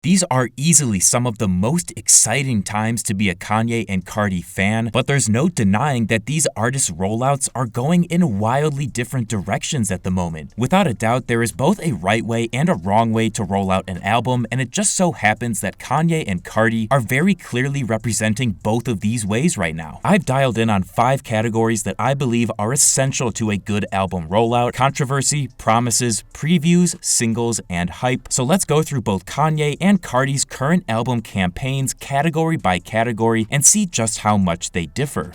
These are easily some of the most exciting times to be a Kanye and Carti fan, but there's no denying that these artists' rollouts are going in wildly different directions at the moment. Without a doubt, there is both a right way and a wrong way to roll out an album, and it just so happens that Kanye and Carti are very clearly representing both of these ways right now. I've dialed in on 5 categories that I believe are essential to a good album rollout: controversy, promises, previews, singles, and hype. So let's go through both Kanye and Carti's current album campaigns category by category and see just how much they differ.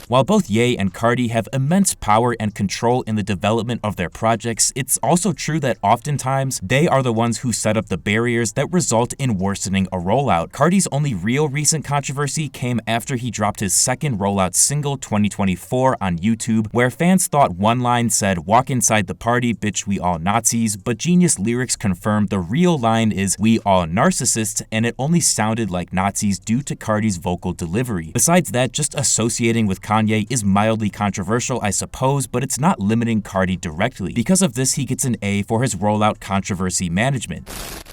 While both Ye and Carti have immense power and control in the development of their projects, it's also true that oftentimes they are the ones who set up the barriers that result in worsening a rollout. Carti's only real recent controversy came after he dropped his second rollout single, 2024, on YouTube, where fans thought one line said, "Walk inside the party, bitch, we all Nazis," but Genius Lyrics confirmed the real line is, "We all narcissists," and it only sounded like Nazis due to Carti's vocal delivery. Besides that, just associating with Kanye is mildly controversial, I suppose, but it's not limiting Carti directly. Because of this, he gets an A for his rollout controversy management.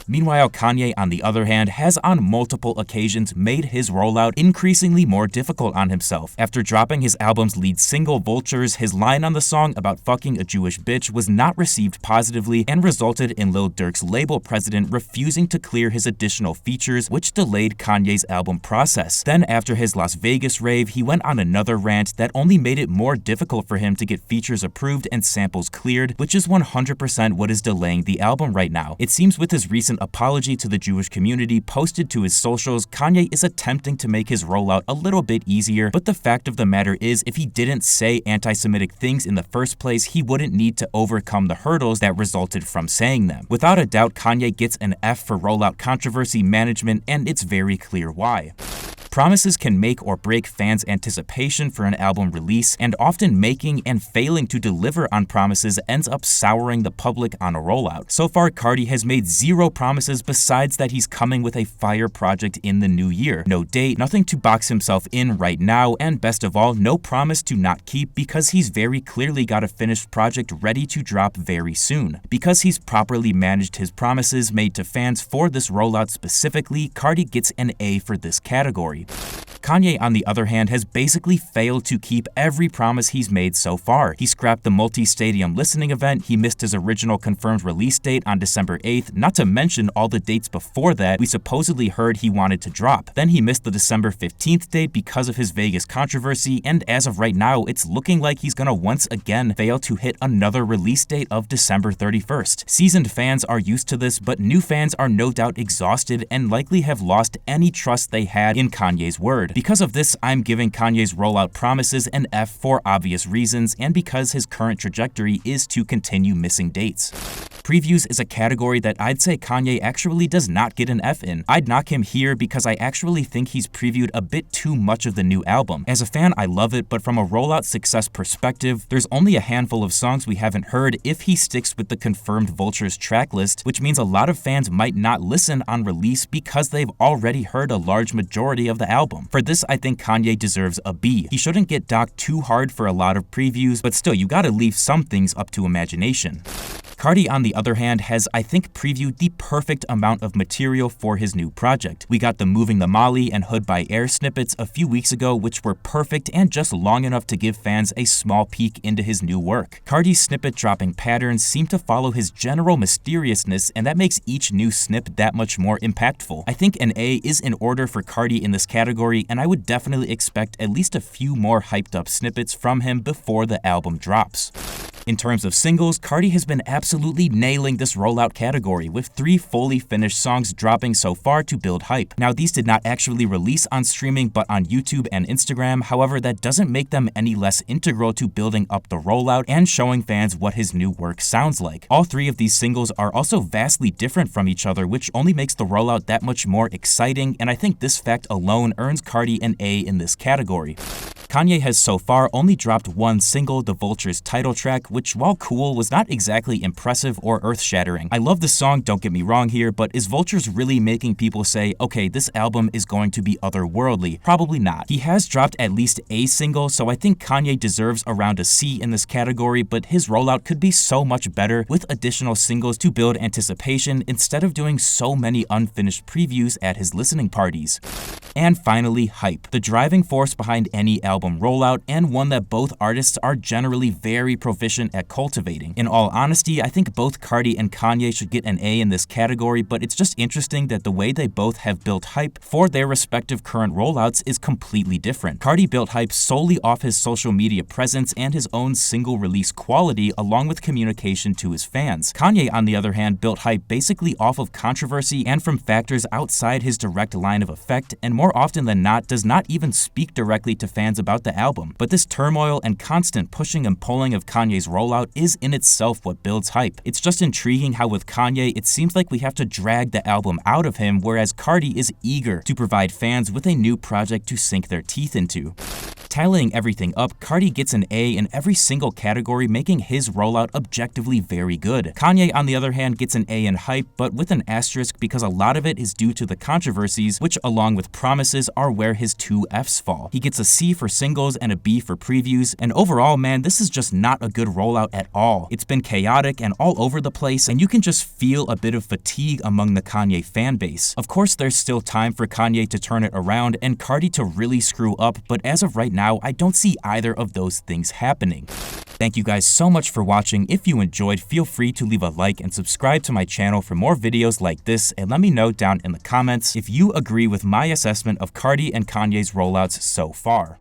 Meanwhile, Kanye, on the other hand, has on multiple occasions made his rollout increasingly more difficult on himself. After dropping his album's lead single, Vultures, his line on the song about fucking a Jewish bitch was not received positively and resulted in Lil Durk's label president refusing to clear his additional features, which delayed Kanye's album process. Then, after his Las Vegas rave, he went on another rant that only made it more difficult for him to get features approved and samples cleared, which is 100% what is delaying the album right now. It seems with his recent apology to the Jewish community posted to his socials, Kanye is attempting to make his rollout a little bit easier, but the fact of the matter is, if he didn't say anti-Semitic things in the first place, he wouldn't need to overcome the hurdles that resulted from saying them. Without a doubt, Kanye gets an F for rollout controversy management, and it's very clear why. Promises can make or break fans' anticipation for an album release, and often making and failing to deliver on promises ends up souring the public on a rollout. So far, Carti has made 0 promises besides that he's coming with a fire project in the new year. No date, nothing to box himself in right now, and best of all, no promise to not keep because he's very clearly got a finished project ready to drop very soon. Because he's properly managed his promises made to fans for this rollout specifically, Carti gets an A for this category. Kanye, on the other hand, has basically failed to keep every promise he's made so far. He scrapped the multi-stadium listening event, he missed his original confirmed release date on December 8th, not to mention all the dates before that we supposedly heard he wanted to drop. Then he missed the December 15th date because of his Vegas controversy, and as of right now, it's looking like he's gonna once again fail to hit another release date of December 31st. Seasoned fans are used to this, but new fans are no doubt exhausted and likely have lost any trust they had in Kanye's word. Because of this, I'm giving Kanye's rollout promises an F for obvious reasons, and because his current trajectory is to continue missing dates. Previews is a category that I'd say Kanye actually does not get an F in. I'd knock him here because I actually think he's previewed a bit too much of the new album. As a fan, I love it, but from a rollout success perspective, there's only a handful of songs we haven't heard if he sticks with the confirmed Vultures track list, which means a lot of fans might not listen on release because they've already heard a large majority of the album. For this, I think Kanye deserves a B. He shouldn't get docked too hard for a lot of previews, but still, you gotta leave some things up to imagination. Carti, on the other hand, has, I think, previewed the perfect amount of material for his new project. We got the Moving the Molly and Hood by Air snippets a few weeks ago, which were perfect and just long enough to give fans a small peek into his new work. Carti's snippet dropping patterns seem to follow his general mysteriousness, and that makes each new snip that much more impactful. I think an A is in order for Carti in this category, and I would definitely expect at least a few more hyped up snippets from him before the album drops. In terms of singles, Carti has been absolutely nailing this rollout category, with 3 fully finished songs dropping so far to build hype. Now, these did not actually release on streaming, but on YouTube and Instagram. However, that doesn't make them any less integral to building up the rollout and showing fans what his new work sounds like. All 3 of these singles are also vastly different from each other, which only makes the rollout that much more exciting, and I think this fact alone earns Carti an A in this category. Kanye has so far only dropped one single, the Vultures title track, which while cool was not exactly impressive or earth-shattering. I love the song, don't get me wrong here, but is Vultures really making people say, okay, this album is going to be otherworldly? Probably not. He has dropped at least a single, so I think Kanye deserves around a C in this category, but his rollout could be so much better with additional singles to build anticipation instead of doing so many unfinished previews at his listening parties. And finally, hype, the driving force behind any album rollout, and one that both artists are generally very proficient at cultivating. In all honesty, I think both Carti and Kanye should get an A in this category, but it's just interesting that the way they both have built hype for their respective current rollouts is completely different. Carti built hype solely off his social media presence and his own single release quality, along with communication to his fans. Kanye, on the other hand, built hype basically off of controversy and from factors outside his direct line of effect, and more often than not does not even speak directly to fans about the album. But this turmoil and constant pushing and pulling of Kanye's rollout is in itself what builds hype. It's just intriguing how with Kanye, it seems like we have to drag the album out of him, whereas Carti is eager to provide fans with a new project to sink their teeth into. Tallying everything up, Carti gets an A in every single category, making his rollout objectively very good. Kanye, on the other hand, gets an A in hype, but with an asterisk because a lot of it is due to the controversies, which along with promises are where his 2 Fs fall. He gets a C for singles and a B for previews, and overall, man, this is just not a good rollout at all. It's been chaotic and all over the place, and you can just feel a bit of fatigue among the Kanye fan base. Of course, there's still time for Kanye to turn it around and Carti to really screw up, but as of right now, I don't see either of those things happening. Thank you guys so much for watching. If you enjoyed, feel free to leave a like and subscribe to my channel for more videos like this, and let me know down in the comments if you agree with my assessment of Carti and Kanye's rollouts so far.